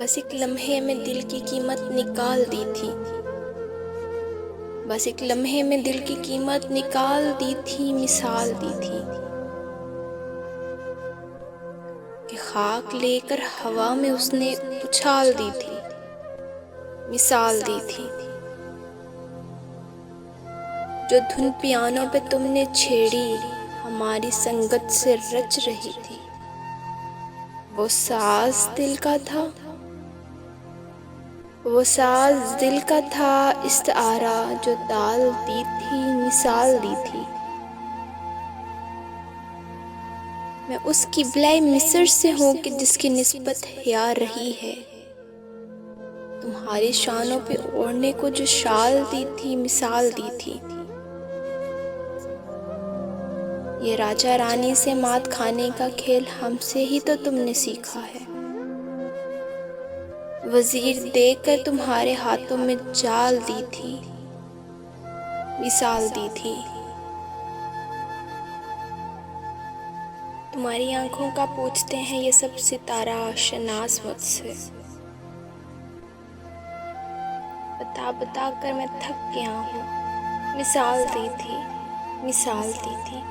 बस एक लम्हे में दिल की कीमत निकाल दी थी, बस एक लम्हे में दिल की कीमत निकाल दी थी, मिसाल दी थी कि खाक लेकर हवा में उसने उछाल दी थी, मिसाल दी थी। जो धुन पियानो पे तुमने छेड़ी हमारी संगत से रच रही थी, वो साज दिल का था, वो साज दिल का था, इस्तारा जो ताल दी थी, मिसाल दी थी। मैं उस किबला मिस्र से हूँ कि जिसकी निस्बत हिया रही है, तुम्हारी शानों पे ओढ़ने को जो शाल दी थी, मिसाल दी थी। ये राजा रानी से मात खाने का खेल हमसे ही तो तुमने सीखा है। वजीर देकर तुम्हारे हाथों में जाल दी थी, मिसाल दी थी। तुम्हारी आंखों का पूछते हैं ये सब सितारा शनास मुझसे, बता बता कर मैं थक गया हूँ, मिसाल दी थी, मिसाल दी थी।